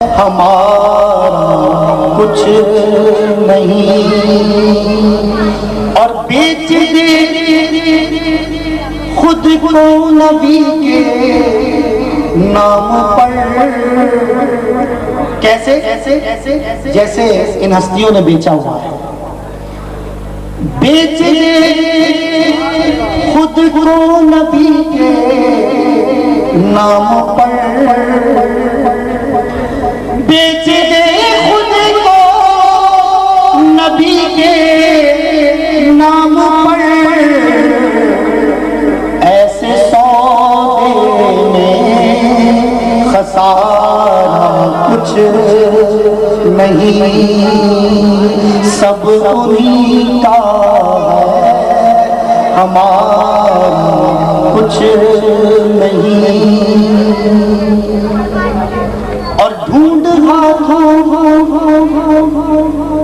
ہمارا کچھ نہیں، اور بیچ دے خود کو نبی کے نام پر۔ کیسے؟ جیسے ان ہستیوں نے بیچا ہوا ہے، بیچ دے خود کو نبی کے نام پر، بیچ دے خود کو نبی کے نام پر، ایسے سودے میں خسارہ کچھ نہیں، سب انہیں کا ہے، ہمارا کچھ نہیں۔ اور ڈھونڈ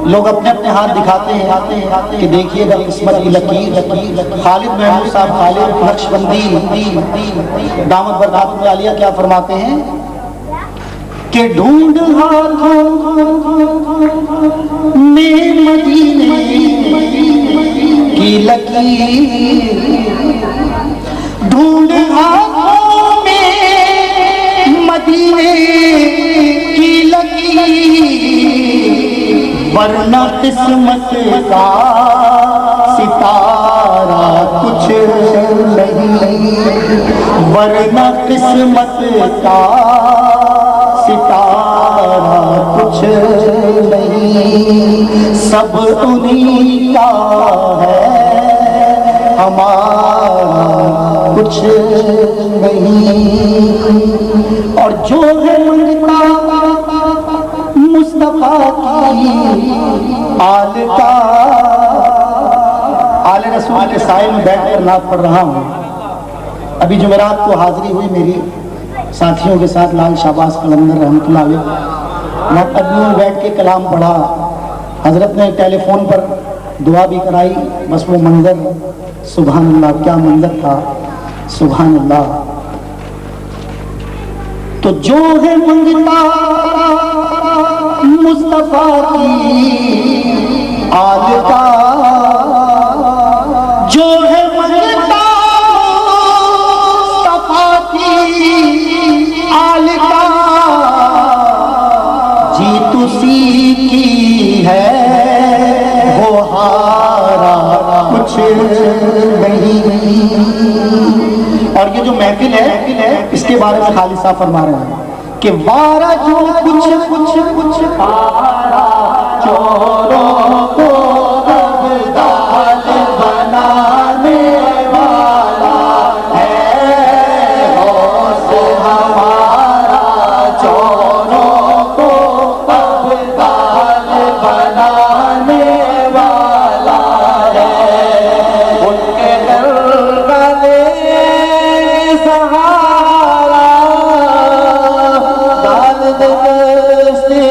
لوگ اپنے اپنے ہاتھ دکھاتے ہیں کہ دیکھیے گا قسمت کی لکیر۔ خالد محمود صاحب خالد نقشبندی دامت برکاتہ عالیہ کیا فرماتے ہیں کہ ڈھونڈ ہاتھوں میں مدینے کی لکیر، ڈھونڈ ہاتھوں میں مدینے کی لکیر، ورنہ قسمت کا ستارہ کچھ نہیں، ورنہ قسمت کا ستارہ کچھ نہیں، سب انہیں کا ہے، ہمارا کچھ نہیں۔ اور جو ہے منگتا مصطفیٰ کی آل کا، آل رسول کے سائے میں بیٹھ کر نعت پڑھ رہا ہوں۔ ابھی جمعرات کو حاضری ہوئی میری ساتھیوں کے ساتھ، لال شہباز قلندر رحمۃ اللہ علیہ، میں قدموں میں بیٹھ کے کلام پڑھا، حضرت نے ٹیلی فون پر دعا بھی کرائی، بس وہ منظر سبحان اللہ، کیا منظر تھا، سبحان اللہ۔ تو جو ہے منگتا مصطفیٰ کی آل کا، جو ہے منگتا مصطفیٰ کی آل کا، جیت اسی کی ہے، وہ ہارا کچھ نہیں۔ اور یہ جو محفل ہے اس کے بارے میں خالد صاحب فرما رہے ہیں کہ وارا جو کچھ پارا چوروں کو ابدال بنانے والا ہے، غوث ہمارا چوروں کو ابدال بنانے والا ہے، ان کے در سہارا دال دستی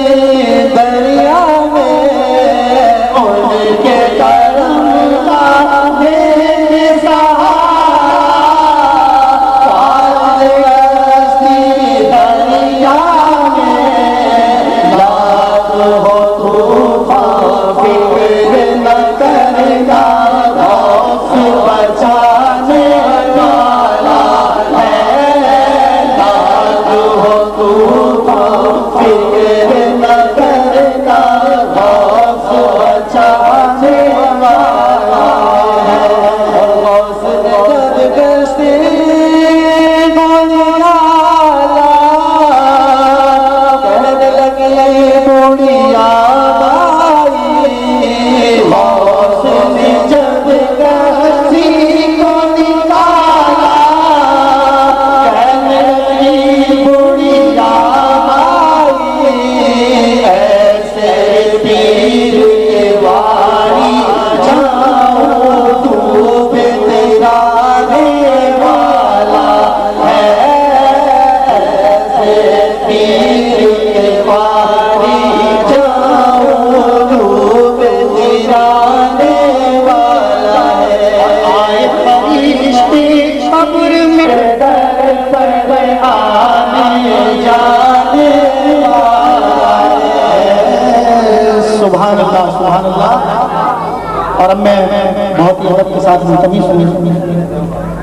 ادب کے ساتھ منتمی سنیں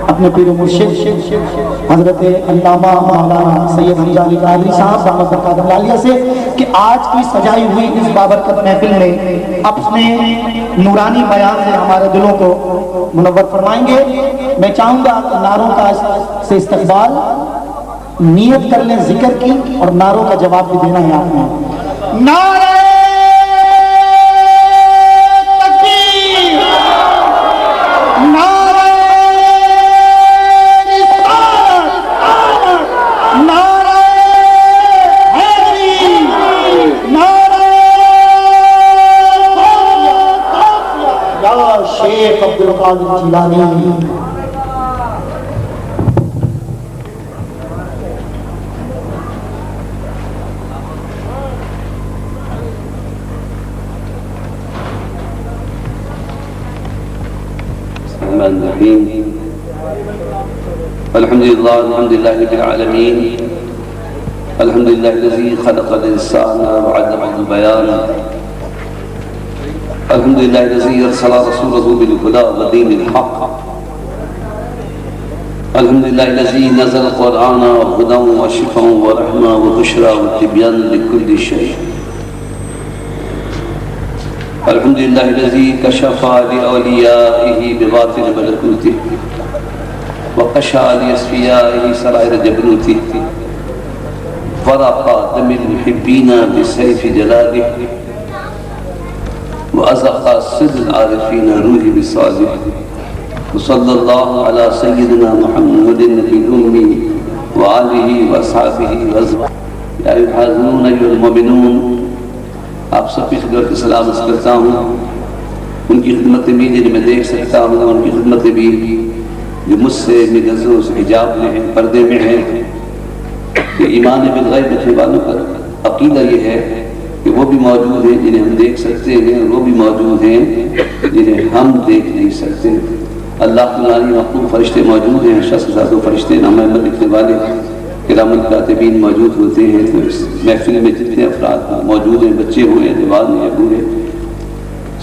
اپنے پیر و مرشد حضرت علامہ مولانا سید حمزہ علی قادری صاحب دامت برکاتہ عالیہ سے کہ آج کی سجائی ہوئی اس بابرکت محفل میں اپنے نورانی بیان سے ہمارے دلوں کو منور فرمائیں گے۔ میں چاہوں گا کہ نعروں کا سے استقبال نیت کر لیں ذکر کی، اور نعروں کا جواب بھی دینا ہے آپ نے۔ نعرہ تکبیر، نعرہ رسالت، نعرہ حیدری، نعرہ یا شیخ عبدالقادر جیلانی۔ الحمد لله رب العالمين الحمد لله الذي خلق الإنسان وعلمه البيان الحمد لله الذي أرسل رسوله بالهدى ودين الحق الحمد لله الذي نزل القرآن هدى وشفاء ورحمة وبشرى وتبيان لكل شيء الحمد لله الذي كشف لأوليائه بباطن ملكوته وقشع لأصفيائه سرائر جبروته فرق دم المحبين بسيف جلاله وأزق سر العارفين روح بصالح وصلى الله على سيدنا محمد النبي الأمي وآله وأصحابه وأزواجه يا أيها الحاضرون أيها المؤمنون آپ سب کی خدمت کے سلام عرض کرتا ہوں۔ ان کی خدمت بھی جنہیں میں دیکھ سکتا ہوں، ان کی خدمت بھی جو مجھ سے میری نظروں سے حجاب میں ہیں، پردے میں ہیں، کہ ایمان بالغیب رکھنے والوں کا عقیدہ یہ ہے کہ وہ بھی موجود ہیں جنہیں ہم دیکھ سکتے ہیں، اور وہ بھی موجود ہیں جنہیں ہم دیکھ نہیں سکتے۔ اللہ تعالی مخلوق فرشتے موجود ہیں، شخص کے ساتھ وہ فرشتے نام احمد لکھنے والے کرام الکاتبین موجود ہوتے ہیں۔ تو اس محفل میں جتنے افراد موجود ہیں، بچے ہوئے، جوان ہیں، بوڑھے،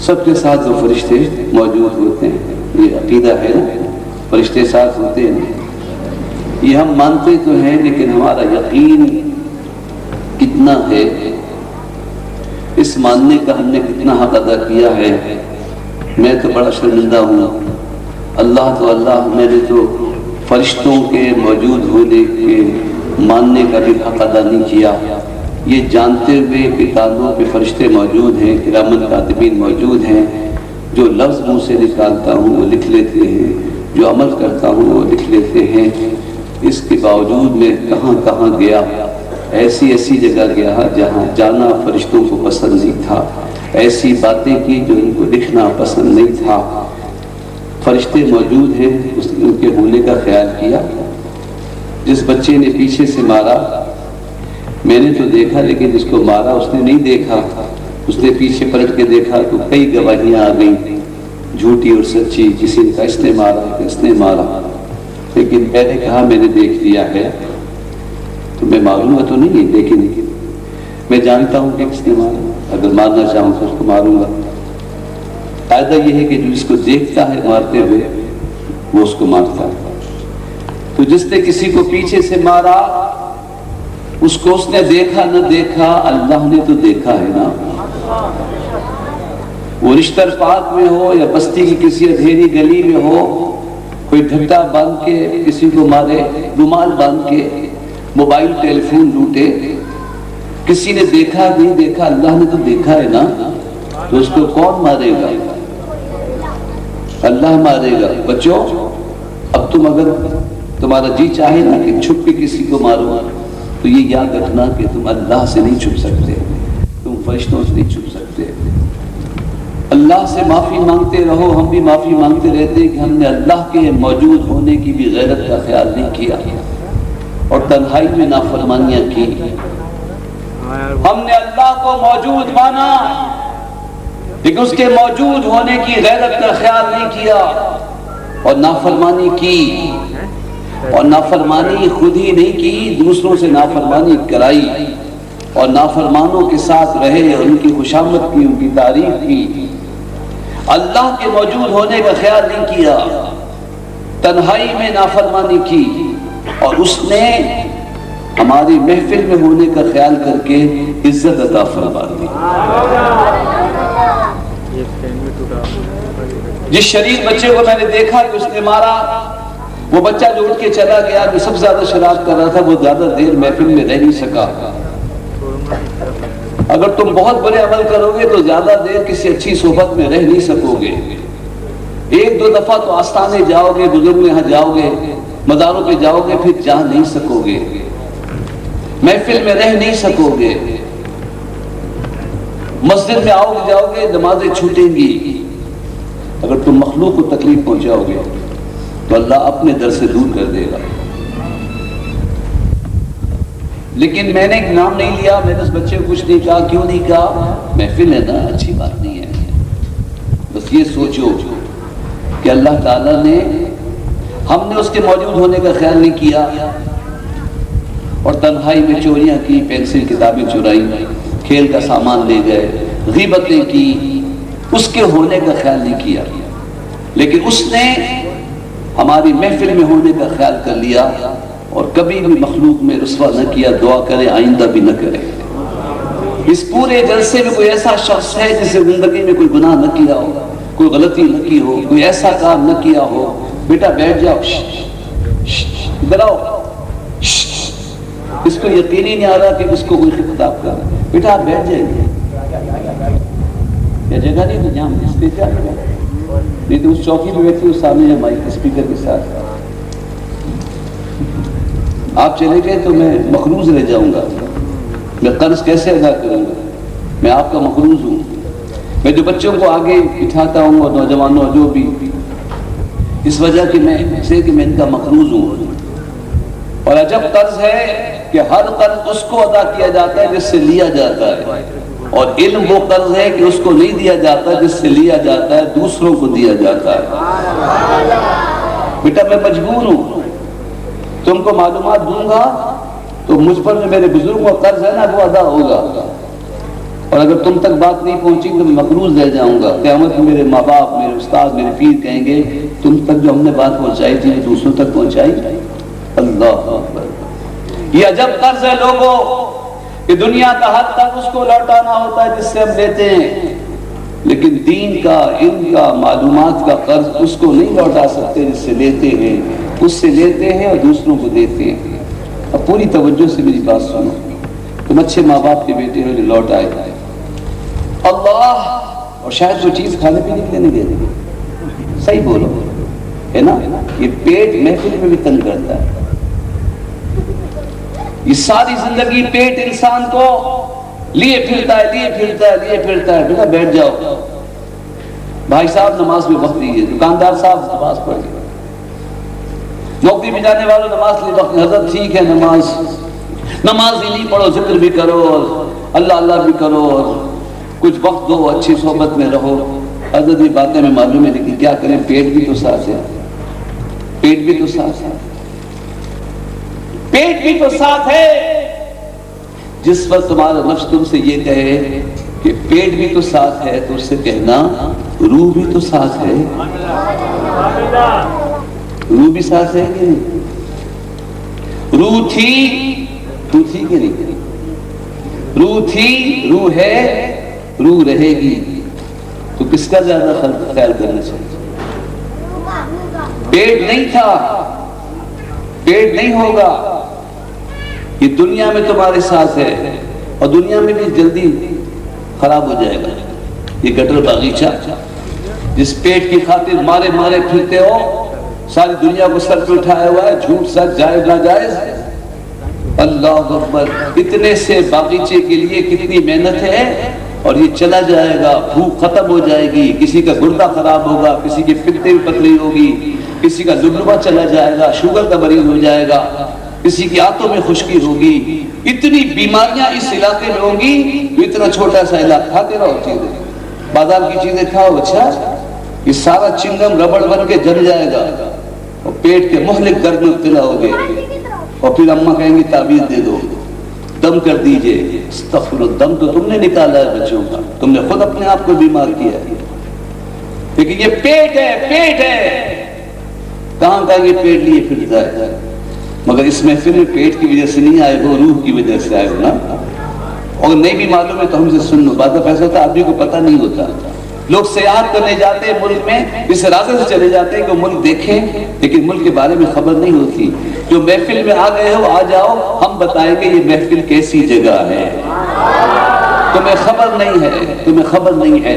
سب کے ساتھ وہ فرشتے موجود ہوتے ہیں۔ یہ عقیدہ ہے نا، فرشتے ساتھ ہوتے ہیں۔ یہ ہم مانتے تو ہیں، لیکن ہمارا یقین کتنا ہے، اس ماننے کا ہم نے کتنا حق ادا کیا ہے۔ میں تو بڑا شرمندہ ہوں، اللہ تو اللہ، میں نے تو فرشتوں کے موجود ہونے کے ماننے کا بھی حق ادا نہیں کیا، یہ جانتے ہوئے کہ کتابوں پہ فرشتے موجود ہیں، کرام کاتبین موجود ہیں، جو لفظ منہ سے نکالتا ہوں وہ لکھ لیتے ہیں، جو عمل کرتا ہوں وہ لکھ لیتے ہیں۔ اس کے باوجود میں کہاں کہاں گیا، ایسی ایسی جگہ گیا جہاں جانا فرشتوں کو پسند نہیں تھا، ایسی باتیں کی جو ان کو لکھنا پسند نہیں تھا۔ فرشتے موجود ہیں، ان کے ہونے کا خیال کیا۔ جس بچے نے پیچھے سے مارا، میں نے تو دیکھا، لیکن جس کو مارا اس نے نہیں دیکھا، اس نے پیچھے پلٹ کے دیکھا تو کئی گواہیاں آ گئیں، جھوٹی اور سچی، کسی نے کہا اس نے مارا، اس نے مارا، لیکن میں نے کہا میں نے دیکھ لیا ہے، تو میں ماروں گا تو نہیں، لیکن میں جانتا ہوں کہ کس نے مارا، اگر مارنا چاہوں تو اس کو ماروں گا۔ قاعدہ یہ ہے کہ جو اس کو دیکھتا ہے مارتے ہوئے وہ اس کو مارتا ہے۔ تو جس نے کسی کو پیچھے سے مارا، اس کو اس نے دیکھا نہ دیکھا، اللہ نے تو دیکھا ہے نا۔ وہ رشتہ پاک میں ہو یا بستی کی کسی اندھیری گلی میں ہو، کوئی ڈھٹا باندھ کے کسی کو مارے، رومال باندھ کے موبائل ٹیلی فون لوٹے، کسی نے دیکھا نہیں دیکھا، اللہ نے تو دیکھا ہے نا، تو اس کو کون مارے گا؟ اللہ مارے گا۔ بچوں، اب تم اگر تمہارا جی چاہے نا کہ چھپ کے کسی کو مارو، تو یہ یاد رکھنا کہ تم اللہ سے نہیں چھپ سکتے، تم فرشتوں سے نہیں چھپ سکتے۔ اللہ سے معافی مانگتے رہو، ہم بھی معافی مانگتے رہتے کہ ہم نے اللہ کے موجود ہونے کی بھی غیرت کا خیال نہیں کیا اور تنہائی میں نافرمانیاں کی۔ ہم نے اللہ کو موجود مانا لیکن اس کے موجود ہونے کی غیرت کا خیال نہیں کیا اور نافرمانی کی، اور نافرمانی خود ہی نہیں کی، دوسروں سے نافرمانی کرائی اور نافرمانوں کے ساتھ رہے، ان کی خوشامد کی، ان کی تعریف کی۔ اللہ کے موجود ہونے کا خیال نہیں کیا، تنہائی میں نافرمانی کی، اور اس نے ہماری محفل میں ہونے کا خیال کر کے عزت عطا فرما دی۔ جس شریف بچے کو میں نے دیکھا کہ اس نے مارا، وہ بچہ جو اٹھ کے چلا گیا، جو سب سے زیادہ شرارت کر رہا تھا، وہ زیادہ دیر محفل میں رہ نہیں سکا۔ اگر تم بہت برے عمل کرو گے تو زیادہ دیر کسی اچھی صحبت میں رہ نہیں سکو گے۔ ایک دو دفعہ تو آستانے جاؤ گے، بزرگوں یہاں جاؤ گے، مزاروں پہ جاؤ گے، پھر جا نہیں سکو گے، محفل میں رہ نہیں سکو گے۔ مسجد میں آؤ گے، جاؤ گے، نمازیں چھوٹیں گی۔ اگر تم مخلوق کو تکلیف پہنچاؤ گے تو اللہ اپنے در سے دور کر دے گا۔ لیکن میں نے ایک نام نہیں لیا، میں نے اس بچے کو کچھ نہیں کہا۔ کیوں نہیں کہا؟ محفل ہے نا، اچھی بات نہیں ہے۔ بس یہ سوچو کہ اللہ تعالیٰ نے، ہم نے اس کے موجود ہونے کا خیال نہیں کیا اور تنہائی میں چوریاں کی، پینسل کتابیں چرائی، کھیل کا سامان لے گئے، غیبتیں کی، اس کے ہونے کا خیال نہیں کیا۔ لیکن اس نے ہماری محفل میں ہونے کا خیال کر لیا اور کبھی بھی مخلوق میں رسوا نہ کیا۔ دعا کرے آئندہ بھی نہ کرے۔ اس پورے جلسے میں کوئی ایسا شخص ہے جس نے زندگی میں کوئی گناہ نہ کیا ہو، کوئی غلطی نہ کی ہو، کوئی ایسا کام نہ کیا ہو؟ بیٹا بیٹھ جاؤ، ادھر آؤ۔ اس کو یقین ہی نہیں آ رہا کہ اس کو کوئی خطاب کر رہا ہے۔ بیٹا آپ بیٹھ جائیں گے، یہ جگہ نہیں تو جہاں اس پہ کیا نہیں تو اس چوکی پہ بیٹھی، اس سامنے مائک اسپیکر کے ساتھ۔ آپ چلے گئے تو میں مقروض رہ جاؤں گا، میں قرض کیسے ادا کروں گا؟ میں آپ کا مقروض ہوں۔ میں جو بچوں کو آگے بٹھاتا ہوں اور نوجوانوں جو بھی، اس وجہ کہ میں ان کا مقروض ہوں۔ اور عجب قرض ہے کہ ہر قرض اس کو ادا کیا جاتا ہے جس سے لیا جاتا ہے، اور علم وہ قرض ہے کہ اس کو نہیں دیا جاتا جس سے لیا جاتا ہے، دوسروں کو دیا جاتا ہے۔ بیٹا میں مجبور ہوں، تم کو معلومات دوں گا تو مجھ پر جو میرے بزرگوں کا قرض ہے نا وہ ادا ہوگا، اور اگر تم تک بات نہیں پہنچی تو میں مقروض رہ جاؤں گا۔ قیامت میں میرے ماں باپ، میرے استاد، میرے پیر کہیں گے تم تک جو ہم نے بات پہنچائی تھی دوسروں تک پہنچائی۔ اللہ اکبر، یہ عجب قرض ہے لوگوں کہ دنیا کا ہر تک اس کو لوٹانا ہوتا ہے جس سے ہم لیتے ہیں، لیکن دین کا، علم کا، معلومات کا قرض اس کو نہیں لوٹا سکتے جس سے لیتے ہیں۔ اس سے لیتے ہیں اور دوسروں کو دیتے ہیں۔ اب پوری توجہ سے میری بات سنو، تم اچھے ماں باپ کے بیٹے ہو جو لوٹ آئے اللہ، اور شاید وہ چیز کھانے پینے کے لیے نہیں دے دیں، صحیح بولو ہے نا؟ یہ پیٹ محفل میں بھی تنگ کرتا ہے۔ یہ ساری زندگی پیٹ انسان کو لیے پھرتا ہے۔ بیٹا بیٹھ جاؤ، بھائی صاحب نماز میں وقت دیجیے، دکاندار صاحب نماز پڑھیے، نوکری میں جانے والوں نماز لیے وقت۔ حضرت ٹھیک ہے، نماز ہی نہیں پڑھو، ذکر بھی کرو اور اللہ اللہ بھی کرو اور کچھ وقت دو، اچھی صحبت میں رہو۔ حضرت یہ باتیں میں معلوم ہے، لیکن کیا کریں، پیٹ بھی تو ساتھ ہے، پیٹ بھی تو ساتھ ہے، پیٹ بھی تو ساتھ ہے۔ جس وقت تمہارا نفس تم سے یہ کہے کہ پیٹ بھی تو ساتھ ہے تو اس سے کہنا روح بھی تو ساتھ ہے۔ روح بھی ساتھ ہے کہ نہیں؟ روح تھی تو تھی کہ نہیں؟ روح تھی، روح ہے، روح رہے گی، تو کس کا زیادہ خیال کرنا چاہیے؟ پیٹ نہیں تھا، پیٹ نہیں ہوگا، یہ دنیا میں تمہارے ساتھ ہے اور دنیا میں بھی جلدی خراب ہو جائے گا۔ یہ گٹر باغیچہ جس پیٹ کی خاطر مارے مارے پھرتے ہو، ساری دنیا کو سر پہ اٹھایا ہوا ہے، جھوٹ سچ جائز ناجائز۔ اللہ اکبر، اتنے سے باغیچے کے لیے کتنی محنت ہے، اور یہ چلا جائے گا، بھوک ختم ہو جائے گی، کسی کا گردہ خراب ہوگا، کسی کی پتیں پتلی ہوگی، کسی کا لبلبا چلا جائے گا، شوگر کا مریض ہو جائے گا، کسی کی آنتوں میں خشکی ہوگی، اتنی بیماریاں اس علاقے میں ہوں گی۔ اتنا چھوٹا سا علاقہ، کھاتے رہو چیزیں، بازار کی چیزیں کھاؤ، اچھا یہ سارا چنگم ربڑ بن کے جل جائے گا اور پیٹ کے مہلک درد میں مبتلا ہوگے، اور پھر اماں کہیں گی تعویذ دے دو، دم کر دیجئے۔ استغفر، دم تو تم نے نکالا ہے بچوں کا، تم نے خود اپنے آپ کو بیمار کیا ہے۔ لیکن یہ پیٹ ہے کہاں کا یہ پیٹ لیے پھرتا ہے. مگر اس محفل میں پیٹ کی وجہ سے نہیں آئے ہو، روح کی وجہ سے آئے ہو نا. اور نہیں بھی معلوم ہے تو ہم سے سن لو. بعد میں ایسا ہوتا ہے آدمی کو پتہ نہیں ہوتا. لوگ سیاحت کرنے جاتے ہیں ملک میں اس ارادے سے چلے جاتے ہیں کہ ملک دیکھیں، لیکن ملک کے بارے میں خبر نہیں ہوتی. جو محفل میں آ گئے ہو آ جاؤ، ہم بتائیں گے یہ محفل کیسی جگہ ہے. تمہیں خبر نہیں ہے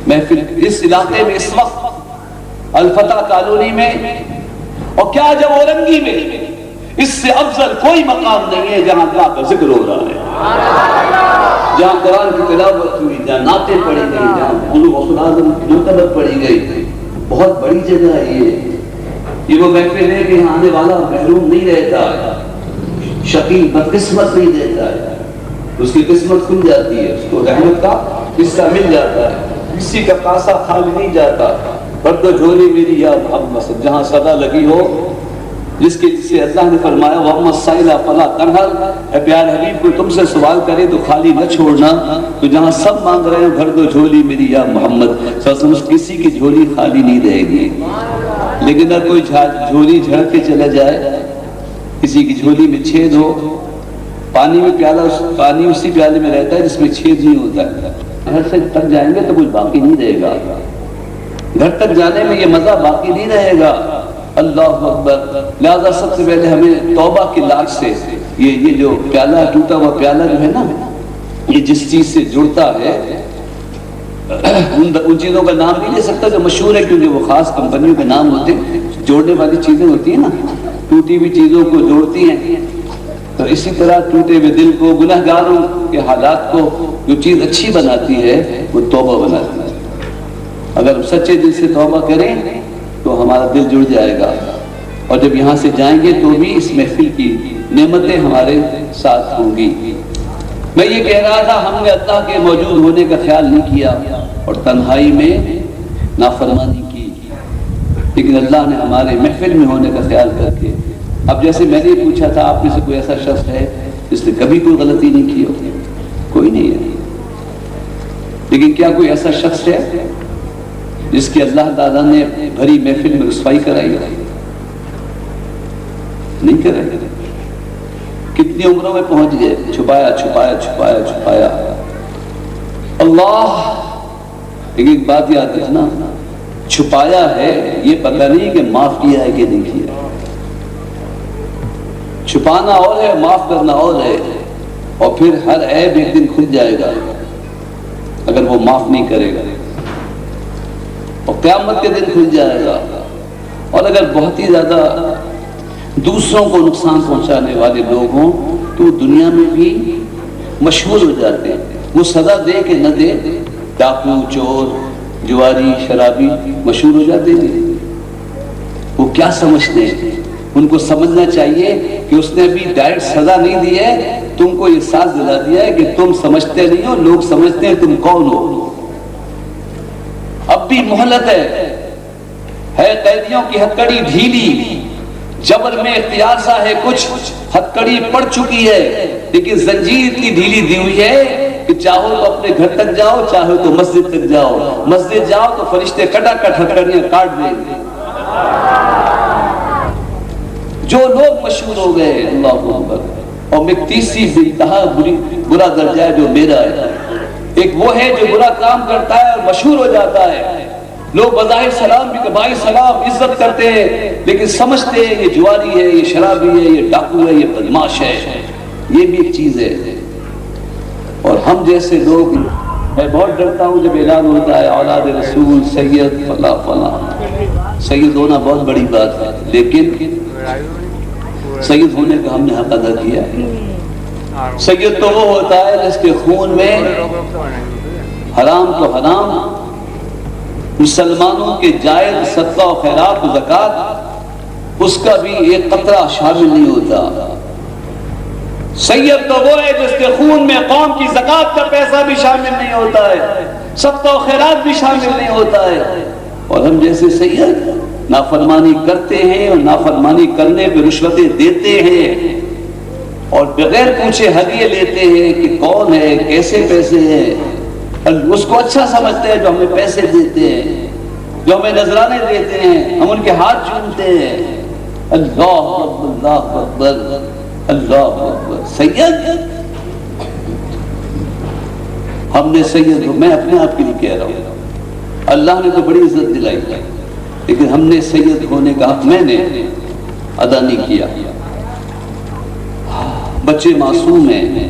محفل اس علاقے میں اس وقت الفتح کالونی میں، اور کیا جب اورنگی میں، اس سے افضل کوئی مقام نہیں ہے جہاں اللہ کا ذکر ہو رہا ہے، جہاں قرآن کی تلاوت ہوئی، جہاں نعتیں پڑھی گئی، جہاں بلوغ غوث الاعظم کی مرتبت پڑھی گئی. بہت بڑی جگہ ہے یہ وہ محفل ہے کہ یہاں آنے والا محروم نہیں رہتا ہے، شقی بدقسمت نہیں رہتا ہے. اس کی قسمت کھل جاتی ہے، اس کو رحمت کا حصہ مل جاتا ہے. کسی کا کاسا خالی نہیں جاتا. برد و جھولی میری یا محمد، جہاں صدا لگی ہو، جسے اللہ نے فرمایا وَأَمَّا السَّائِلَ فَلَا تَنْهَرْ، اے پیار حبیب کوئی تم سے سوال کرے تو خالی نہ چھوڑنا. تو جہاں سب مانگ رہے ہیں بھر دو جھولی میری یا محمد، کسی کی جھولی خالی نہیں رہے گی. لیکن اگر کوئی جھولی جھڑ کے چلا جائے، کسی کی جھولی میں چھید ہو، پانی اسی پیالے میں رہتا ہے جس میں چھید نہیں ہوتا ہے. گھر سے تک جائیں گے تو کچھ باقی نہیں رہے گا. گھر تک جانے میں یہ مزہ باقی نہیں رہے گا. اللہ اکبر. لہذا سب سے پہلے ہمیں توبہ کی لاج سے یہ جو پیالہ ٹوٹا ہوا پیالہ جو ہے نا، یہ جس چیز سے جڑتا ہے، ان چیزوں کا نام نہیں لے سکتا جو مشہور ہے، کیونکہ وہ خاص کمپنیوں کے نام ہوتے ہیں. جوڑنے والی چیزیں ہوتی ہیں نا، ٹوٹی ہوئی چیزوں کو جوڑتی ہیں. تو اسی طرح ٹوٹے ہوئے دل کو، گناہگاروں کے حالات کو جو چیز اچھی بناتی ہے وہ توبہ بناتی ہے. اگر ہم سچے دل سے توبہ کریں تو ہمارا دل جڑ جائے گا. اور جب یہاں سے جائیں گے تو بھی اس محفل کی نعمتیں ہمارے ساتھ ہوں گی. میں یہ کہہ رہا تھا ہم نے اللہ کے موجود ہونے کا خیال نہیں کیا اور تنہائی میں نافرمانی کی، لیکن اللہ نے ہمارے محفل میں ہونے کا خیال کر کے. اب جیسے میں نے پوچھا تھا آپ میں سے کوئی ایسا شخص ہے جس نے کبھی کوئی غلطی نہیں کی ہو؟ کوئی نہیں ہے. لیکن کیا کوئی ایسا شخص ہے جس کی اللہ تعالیٰ نے بھری محفل میں رسوائی کرائی؟ نہیں کرائی. کتنی عمروں میں پہنچ گئے، چھپایا. اللہ. لیکن ایک بات یاد رکھنا، چھپایا ہے یہ پتہ نہیں کہ معاف کیا ہے کہ نہیں کیا. چھپانا اور ہے، معاف کرنا اور ہے. اور پھر ہر عیب ایک دن کھل جائے گا اگر وہ معاف نہیں کرے گا، اور قیامت کے دن کھل جائے گا. اور اگر بہت ہی زیادہ دوسروں کو نقصان پہنچانے والے لوگ ہوں تو دنیا میں بھی مشہور ہو جاتے ہیں. وہ سزا دے کہ نہ دے، ڈاکو، چور، جواری، شرابی مشہور ہو جاتے ہیں. وہ کیا سمجھتے ہیں؟ ان کو سمجھنا چاہیے کہ اس نے ابھی ڈائریکٹ سزا نہیں دی ہے، تم کو یہ ساتھ دلا دیا ہے کہ تم سمجھتے نہیں ہو، لوگ سمجھتے ہیں تم کون ہو. اب بھی مہلت ہے قیدیوں کی ہتکڑی ڈھیلی، جبر میں اختیار سا ہے کچھ، ہتکڑی پڑ چکی ہے، لیکن زنجیر اتنی ڈھیلی دی ہوئی ہے کہ چاہو تو اپنے گھر تک جاؤ، چاہو تو مسجد تک جاؤ. مسجد جاؤ تو فرشتے کٹا کٹ ہتکڑیاں کاٹ دیں گے. جو لوگ مشہور ہو گئے، اللہ اکبر. اور میں تیسری بے انتہا برا درجہ ہے جو میرا ہے. ایک وہ ہے جو برا کام کرتا ہے اور مشہور ہو جاتا ہے. لوگ بظاہر سلام بھی بھائی سلام عزت کرتے ہیں، لیکن سمجھتے ہیں یہ جواری ہے، یہ شرابی ہے، یہ ڈاکو ہے، یہ بدماش ہے. یہ بھی ایک چیز ہے. اور ہم جیسے لوگ، میں بہت ڈرتا ہوں جب اعلان ہوتا ہے اولاد رسول سید فلاں فلاں. سید ہونا بہت بڑی بات ہے، لیکن سید ہونے کا ہم نے حق ادا کیا. سید تو وہ ہوتا ہے جس کے خون میں حرام تو حرام، مسلمانوں کے جائز صدقہ و خیرات و زکات، اس کا بھی ایک قطرہ شامل نہیں ہوتا. سید تو وہ ہے جس کے خون میں قوم کی زکات کا پیسہ بھی شامل نہیں ہوتا ہے، صدقہ و خیرات بھی شامل نہیں ہوتا ہے. اور ہم جیسے سید نافرمانی کرتے ہیں اور نافرمانی کرنے پہ رشوتیں دیتے ہیں اور بغیر پوچھے ہدیے لیتے ہیں کہ کون ہے، کیسے پیسے ہیں. اس کو اچھا سمجھتے ہیں جو ہمیں پیسے دیتے ہیں. جو ہمیں نذرانے دیتے ہیں ہم ان کے ہاتھ چومتے ہیں. اللہ اکبر اللہ اکبر. سید ہم نے سید کو، میں اپنے آپ کے لیے کہہ رہا ہوں، اللہ نے تو بڑی عزت دلائی لیکن ہم نے سید ہونے کا حق میں نے ادا نہیں کیا. بچے معصوم ہیں،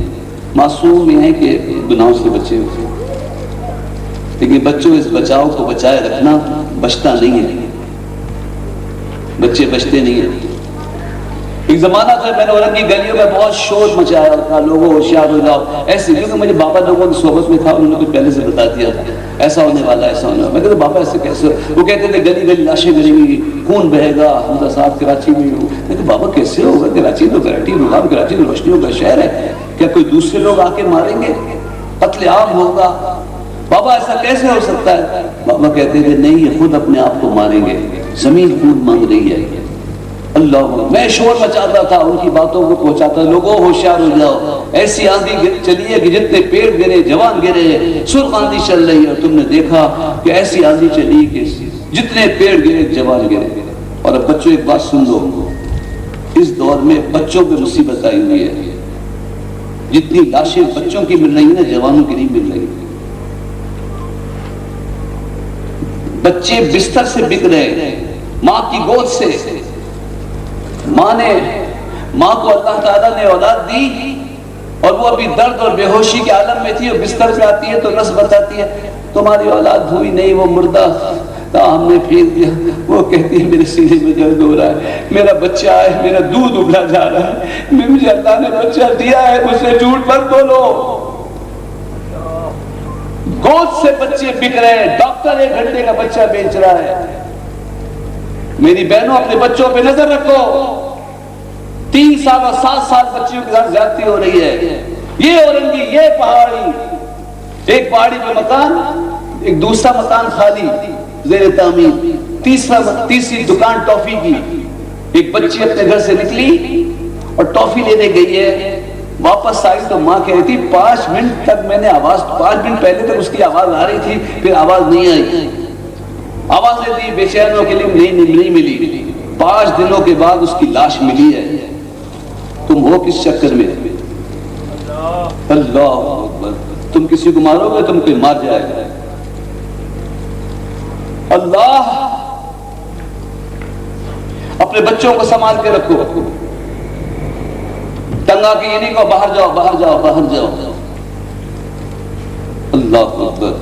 معصوم یہ ہیں کہ گناہوں سے بچے ہوتے ہیں، لیکن بچوں اس بچاؤ کو بچائے رکھنا بچتا نہیں ہے، بچے بچتے نہیں ہیں. ایک زمانہ تھا میں نے اورنگی گلیوں میں بہت شور مچایا تھا، لوگوں ہوشیار ہو جاؤ ایسے، کیونکہ مجھے بابا لوگوں کی صحبت میں تھا، انہوں نے کچھ پہلے سے بتا دیا تھا ایسا ہونے والا ایسا ہونے والا. میں کہتا بابا ایسے کیسے ہو؟ وہ کہتے تھے گلی گلی لاشیں گلیں گی، خون بہے گا. حمزہ صاحب کراچی میں ہوں. میں کہتا بابا کیسے ہوگا؟ کراچی تو کراچی مقام، کراچی تو روشنیوں کا شہر ہے، کیا کوئی دوسرے لوگ آ کے ماریں گے؟ قتل عام ہوگا. بابا ایسا کیسے ہو سکتا ہے؟ بابا کہتے تھے نہیں، یہ خود اپنے آپ کو ماریں گے، زمین خون مانگ رہی ہے. اللہ، میں شور مچاتا تھا، ان کی باتوں کو پہنچاتا، لوگوں ہوشیار ہو جاؤ، ایسی آندھی چلی ہے کہ جتنے پیڑ گرے جوان گرے، سرخ آندھی چل رہی ہے. اور تم نے دیکھا کہ ایسی آندھی چلی کہ جتنے پیڑ گرے جوان گرے. اور اب بچوں ایک بات سن لو، اس دور میں بچوں پہ مصیبت آئی ہوئی ہے. جتنی لاشیں بچوں کی مل رہی ہیں نا، جوانوں کی نہیں مل رہی. بچے بستر سے بک رہے، ماں کی گود سے. ماں کو اللہ تعالیٰ نے اولاد دی اور وہ ابھی درد اور بے ہوشی کے عالم میں تھی، اور بستر پہ آتی ہے تو نس بتاتی ہے تمہاری اولاد ہوئی نہیں، وہ مردہ تھا، ہم نے پھینک دیا. وہ کہتی ہے میرے سینے میں درد ہو رہا ہے، میرا بچہ ہے، میرا دودھ ابلا جا رہا ہے، مجھے اللہ نے بچہ دیا ہے، مجھ سے جھوٹ مت بولو. گود سے بچے بک رہے ہیں، ڈاکٹر 1 گھنٹے کا بچہ بیچ رہا ہے. میری بہنوں اپنے بچوں پہ نظر رکھو. 3 سال اور 7 سال بچیوں کے ساتھ زیادتی ہو رہی ہے. یہ اورنگی، یہ پہاڑی، ایک پہاڑی پہ مکان، ایک دوسرا مکان خالی زیر تعمیر، تیسری دکان ٹافی کی. ایک بچی اپنے گھر سے نکلی اور ٹافی لینے گئی ہے، واپس آئی تو ماں کہہ رہی تھی 5 منٹ تک میں نے آواز، 5 منٹ پہلے تک اس کی آواز آ رہی تھی، پھر آواز نہیں آئی. آوازیں دی بے چینوں کے لیے، نہیں ملی. 5 دنوں کے بعد اس کی لاش ملی ہے. تم ہو کس چکر میں؟ اللہ اکبر. تم کسی کو مارو گے تم کوئی مار جائے گا. اللہ، اپنے بچوں کو سنبھال کے رکھو. ٹنگا کے یہ نہیں کہو باہر جاؤ باہر جاؤ باہر جاؤ. اللہ اکبر.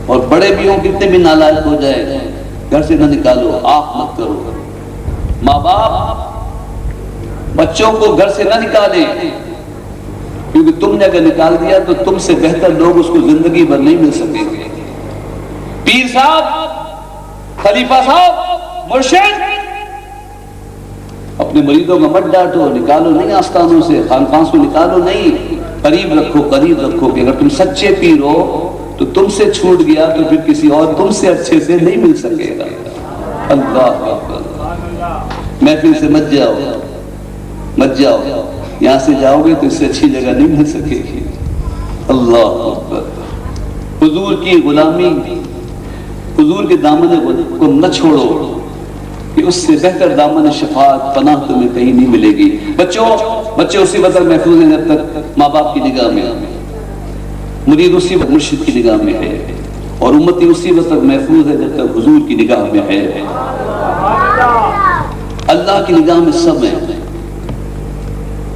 اور بڑے بھی ہوں کتنے بھی نالائق ہو جائے، گھر سے نہ نکالو، آپ مت کرو. ماں باپ بچوں کو گھر سے نہ نکالیں، کیونکہ تم نے اگر نکال دیا تو تم سے بہتر لوگ اس کو زندگی بھر نہیں مل سکیں گے. پیر صاحب، خلیفہ صاحب، مرشد، اپنے مریدوں کو مت ڈانٹو، نکالو نہیں آستانوں سے، خانقاہوں سے نکالو نہیں، قریب رکھو کہ اگر تم سچے پیر ہو تو تم سے چھوٹ گیا تو پھر کسی اور تم سے اچھے سے نہیں مل سکے گا. اللہ اکبر. محفل سے مت جاؤ، یہاں سے جاؤ گے تو اس سے اچھی جگہ نہیں مل سکے گی. اللہ اکبر. حضور کی غلامی، حضور کے دامن کو نہ چھوڑو کہ اس سے بہتر دامن شفاعت پناہ تمہیں کہیں نہیں ملے گی. بچے اسی وقت محفوظ ہیں جب تک ماں باپ کی نگاہ میں، مرید اسی وقت مرشد کی نگاہ میں ہے، اور امتی اسی وقت محفوظ ہے جب تک حضور کی نگاہ میں ہے. اللہ کی نگاہ میں سب ہے.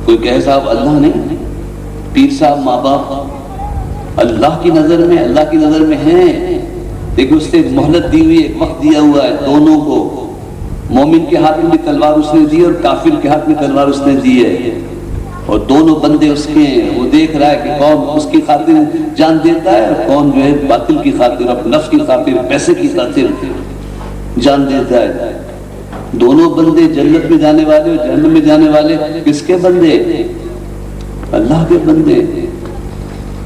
کوئی کہے صاحب اللہ نہیں، پیر صاحب، ماں باپ اللہ کی نظر میں، اللہ کی نظر میں ہیں. دیکھو اس نے مہلت دی ہوئی، ایک وقت دیا ہوا ہے دونوں کو. مومن کے ہاتھ میں بھی تلوار اس نے دی اور کافر کے ہاتھ میں تلوار اس نے دی ہے، اور دونوں بندے اس کے ہیں. وہ دیکھ رہا ہے کہ کون اس کی خاطر جان دیتا ہے اور کون جو ہے باطل کی خاطر، اپنے نفس کی خاطر، پیسے کی خاطر جان دیتا ہے. دونوں بندے جنت میں جانے والے اور جہنم میں جانے والے کس کے بندے؟ اللہ کے بندے.